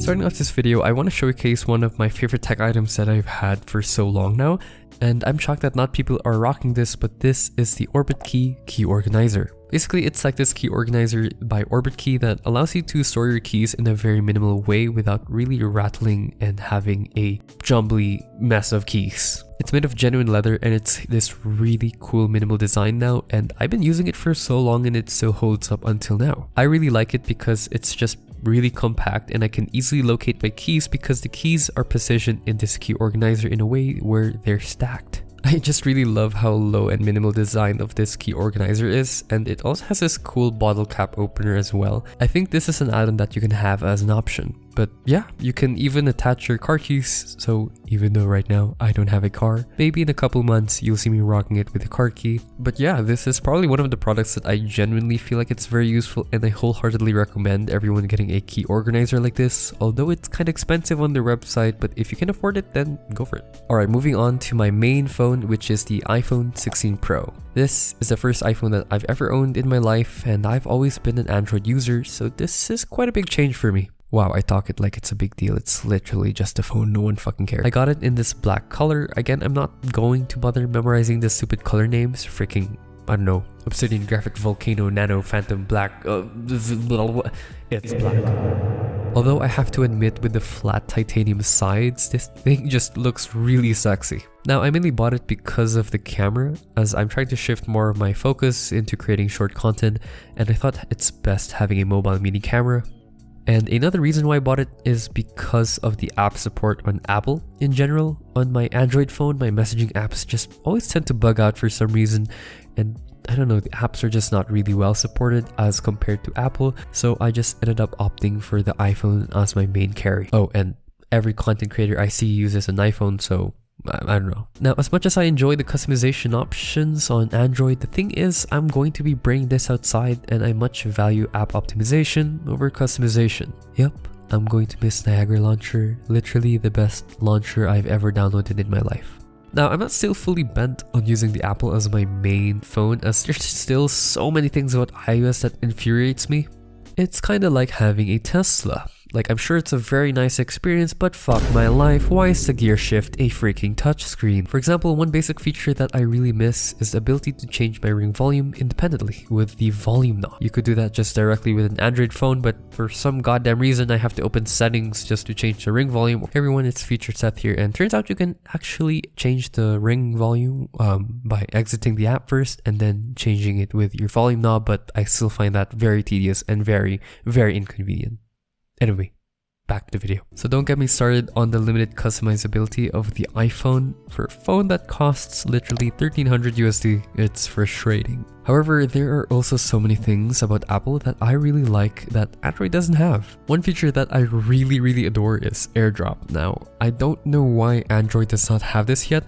Starting off this video, I want to showcase one of my favorite tech items that I've had for so long now, and I'm shocked that not people are rocking this, but this is the Orbit Key organizer. Basically, it's like this key organizer by Orbit Key that allows you to store your keys in a very minimal way without really rattling and having a jumbly mess of keys. It's made of genuine leather and it's this really cool minimal design now, and I've been using it for so long and it still holds up until now. I really like it because it's just really compact and I can easily locate my keys because the keys are positioned in this key organizer in a way where they're stacked. I just really love how low and minimal design of this key organizer is, and it also has this cool bottle cap opener as well. I think this is an add-on that you can have as an option. But yeah, you can even attach your car keys, so even though right now I don't have a car, maybe in a couple months you'll see me rocking it with a car key. But yeah, this is probably one of the products that I genuinely feel like it's very useful, and I wholeheartedly recommend everyone getting a key organizer like this, although it's kind of expensive on their website, but if you can afford it, then go for it. Alright, moving on to my main phone, which is the iPhone 16 Pro. This is the first iPhone that I've ever owned in my life, and I've always been an Android user, so this is quite a big change for me. Wow, I talk it like it's a big deal. It's literally just a phone, no one fucking cares. I got it in this black color. Again, I'm not going to bother memorizing the stupid color names. Freaking, I don't know, Obsidian, Graphic, Volcano, Nano, Phantom, Black, it's black. Although I have to admit, with the flat titanium sides, this thing just looks really sexy. Now, I mainly bought it because of the camera, as I'm trying to shift more of my focus into creating short content, and I thought it's best having a mobile mini camera. And another reason why I bought it is because of the app support on Apple in general. On my Android phone, my messaging apps just always tend to bug out for some reason, and I don't know, the apps are just not really well supported as compared to Apple, so I just ended up opting for the iPhone as my main carry. Oh, and every content creator I see uses an iPhone, so I don't know. Now, as much as I enjoy the customization options on Android, the thing is, I'm going to be bringing this outside and I much value app optimization over customization. Yep, I'm going to miss Niagara Launcher, literally the best launcher I've ever downloaded in my life. Now, I'm not still fully bent on using the Apple as my main phone, as there's still so many things about iOS that infuriates me. It's kinda like having a Tesla. Like, I'm sure it's a very nice experience, but fuck my life, why is the gear shift a freaking touchscreen? For example, one basic feature that I really miss is the ability to change my ring volume independently with the volume knob. You could do that just directly with an Android phone, but for some goddamn reason I have to open settings just to change the ring volume. Everyone, it's feature set here, and turns out you can actually change the ring volume by exiting the app first and then changing it with your volume knob, but I still find that very tedious and very, very inconvenient. Anyway, back to the video. So don't get me started on the limited customizability of the iPhone. For a phone that costs literally $1,300 USD, it's frustrating. However, there are also so many things about Apple that I really like that Android doesn't have. One feature that I really adore is AirDrop. Now, I don't know why Android does not have this yet,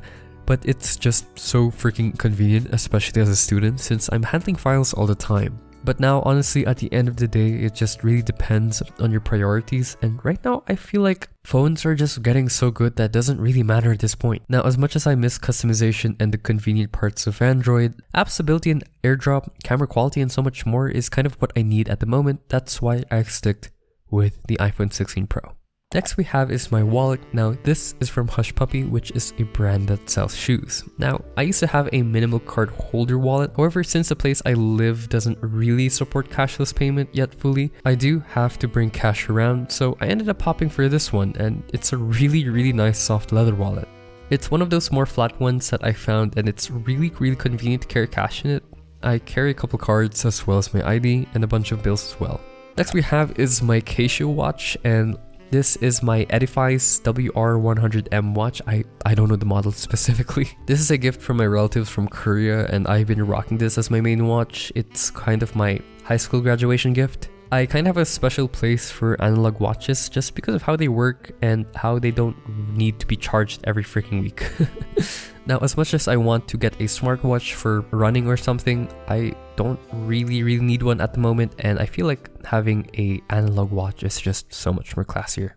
but it's just so freaking convenient, especially as a student, since I'm handling files all the time. But now, honestly, at the end of the day, it just really depends on your priorities, and right now I feel like phones are just getting so good that doesn't really matter at this point. Now, as much as I miss customization and the convenient parts of Android, app stability and AirDrop, camera quality and so much more is kind of what I need at the moment. That's why I stick with the iPhone 16 Pro. Next we have is my wallet. Now, this is from Hush Puppy, which is a brand that sells shoes. Now, I used to have a minimal card holder wallet. However, since the place I live doesn't really support cashless payment yet fully, I do have to bring cash around, so I ended up opting for this one, and it's a really nice soft leather wallet. It's one of those more flat ones that I found, and it's really convenient to carry cash in it. I carry a couple cards as well as my ID and a bunch of bills as well. Next we have is my Casio watch, and this is my Edifice WR100M watch. I don't know the model specifically. This is a gift from my relatives from Korea, and I've been rocking this as my main watch. It's kind of my high school graduation gift. I kind of have a special place for analog watches just because of how they work and how they don't need to be charged every freaking week. Now, as much as I want to get a smartwatch for running or something, I don't really need one at the moment, and I feel like having a analog watch is just so much more classier.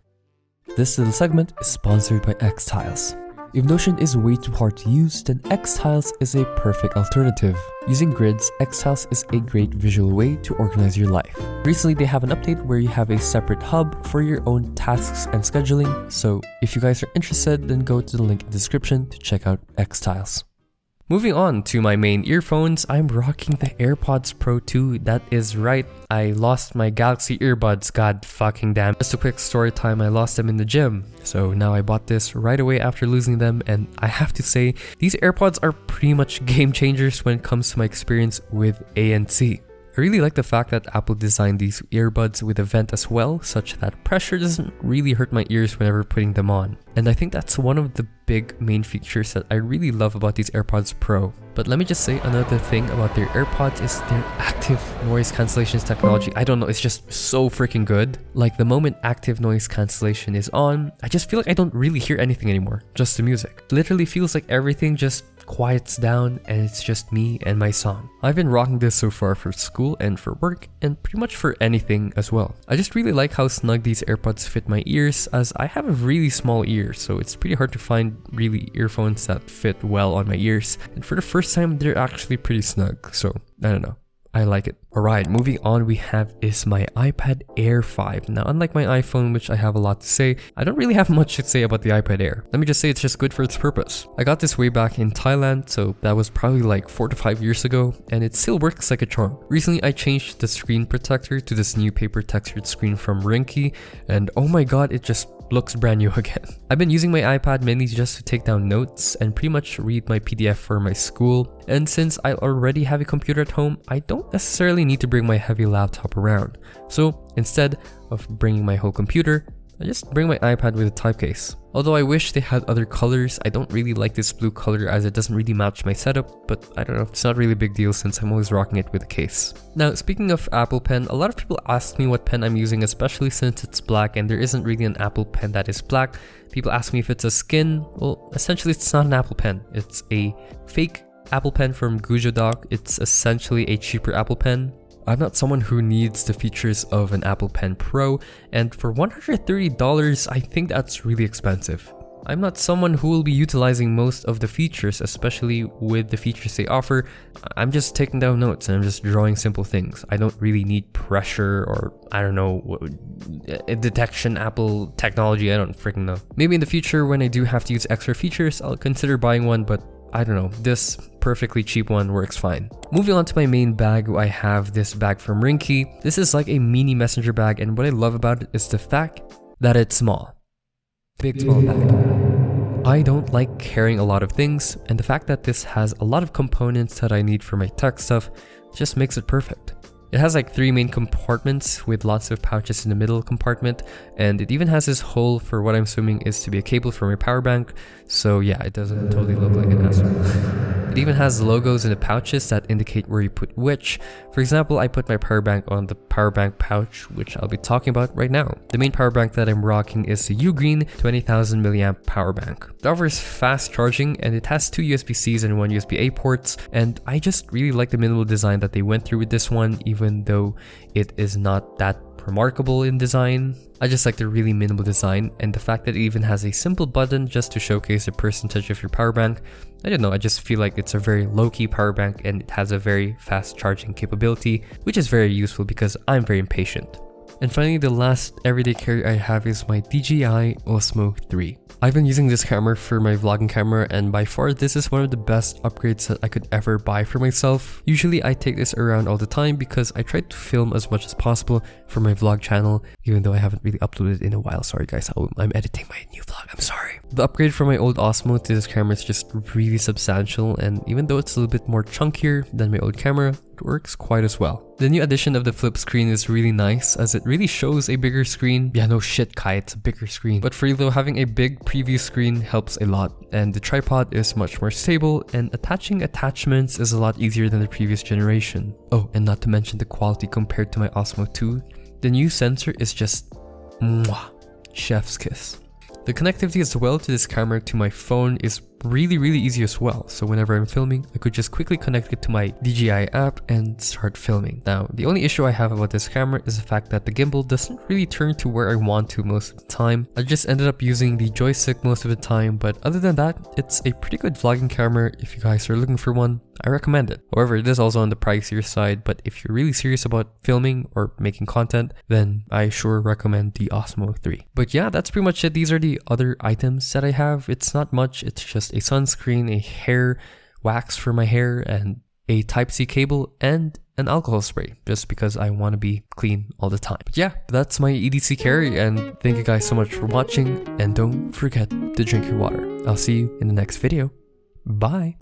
This little segment is sponsored by X-Tiles. If Notion is way too hard to use, then X-Tiles is a perfect alternative. Using grids, X-Tiles is a great visual way to organize your life. Recently, they have an update where you have a separate hub for your own tasks and scheduling, so if you guys are interested, then go to the link in the description to check out X-Tiles. Moving on to my main earphones, I'm rocking the Airpods Pro 2. That is right, I lost my Galaxy earbuds, god fucking damn. Just a quick story time, I lost them in the gym. So now I bought this right away after losing them, and I have to say, these AirPods are pretty much game changers when it comes to my experience with ANC. I really like the fact that Apple designed these earbuds with a vent as well, such that pressure doesn't really hurt my ears whenever putting them on. And I think that's one of the big main features that I really love about these AirPods Pro. But let me just say another thing about their AirPods is their active noise cancellation technology. I don't know, it's just so freaking good. Like the moment active noise cancellation is on, I just feel like I don't really hear anything anymore, just the music. It literally feels like everything just quiets down and it's just me and my song. I've been rocking this so far for school and for work and pretty much for anything as well. I just really like how snug these AirPods fit my ears, as I have a really small ear, so it's pretty hard to find really earphones that fit well on my ears, and for the first time they're actually pretty snug, so I don't know. I like it. Alright, moving on, we have is my iPad Air 5. Now, unlike my iPhone, which I have a lot to say, I don't really have much to say about the iPad Air. Let me just say it's just good for its purpose. I got this way back in Thailand, so that was probably like 4 to 5 years ago, and it still works like a charm. Recently, I changed the screen protector to this new paper textured screen from Rinky, and oh my god, it just looks brand new again. I've been using my iPad mainly just to take down notes and pretty much read my PDF for my school, and since I already have a computer at home, I don't necessarily need to bring my heavy laptop around. So instead of bringing my whole computer, I just bring my iPad with a type case. Although I wish they had other colors, I don't really like this blue color as it doesn't really match my setup, but I don't know, it's not really a big deal since I'm always rocking it with a case. Now, speaking of Apple Pen, a lot of people ask me what pen I'm using, especially since it's black and there isn't really an Apple Pen that is black. People ask me if it's a skin. Well, essentially it's not an Apple Pen. It's a fake Apple Pen from Gujodoc. It's essentially a cheaper Apple Pen. I'm not someone who needs the features of an Apple Pen Pro, and for $130, I think that's really expensive. I'm not someone who will be utilizing most of the features, especially with the features they offer. I'm just taking down notes and I'm just drawing simple things. I don't really need pressure or, I don't know, detection Apple technology, I don't freaking know. Maybe in the future when I do have to use extra features, I'll consider buying one, but I don't know, this perfectly cheap one works fine. Moving on to my main bag, I have this bag from Rinky. This is like a mini messenger bag, and what I love about it is the fact that it's small. Big small bag. I don't like carrying a lot of things, and the fact that this has a lot of components that I need for my tech stuff just makes it perfect. It has like 3 main compartments with lots of pouches in the middle compartment, and it even has this hole for what I'm assuming is to be a cable for my power bank, so yeah, it doesn't totally look like an asshole. It even has logos in the pouches that indicate where you put which. For example, I put my power bank on the power bank pouch, which I'll be talking about right now. The main power bank that I'm rocking is the Ugreen 20,000 mAh power bank. It offers fast charging and it has 2 USB-Cs and 1 USB-A ports, and I just really like the minimal design that they went through with this one, even though it is not that remarkable in design. I just like the really minimal design and the fact that it even has a simple button just to showcase the percentage of your power bank. I don't know, I just feel like it's a very low-key power bank and it has a very fast charging capability, which is very useful because I'm very impatient. And finally, the last everyday carry I have is my DJI Osmo 3. I've been using this camera for my vlogging camera, and by far this is one of the best upgrades that I could ever buy for myself. Usually I take this around all the time because I try to film as much as possible for my vlog channel, even though I haven't really uploaded in a while. Sorry guys, I'm editing my new vlog, I'm sorry. The upgrade from my old Osmo to this camera is just really substantial, and even though it's a little bit more chunkier than my old camera, it works quite as well. The new addition of the flip screen is really nice as it really shows a bigger screen. Yeah, no shit Kai, it's a bigger screen. But for real, having a big preview screen helps a lot, and the tripod is much more stable, and attaching attachments is a lot easier than the previous generation. Oh, and not to mention the quality compared to my Osmo 2. The new sensor is just mwah, chef's kiss. The connectivity as well to this camera to my phone is really easy as well. So whenever I'm filming, I could just quickly connect it to my DJI app and start filming. Now, the only issue I have about this camera is the fact that the gimbal doesn't really turn to where I want to most of the time. I just ended up using the joystick most of the time, but other than that, it's a pretty good vlogging camera. If you guys are looking for one, I recommend it. However, it is also on the pricier side, but if you're really serious about filming or making content, then I sure recommend the Osmo 3. But yeah, that's pretty much it. These are the other items that I have. It's not much. It's just a sunscreen, a hair wax for my hair, and a Type-C cable, and an alcohol spray, just because I want to be clean all the time. But yeah, that's my EDC carry, and thank you guys so much for watching, and don't forget to drink your water. I'll see you in the next video. Bye!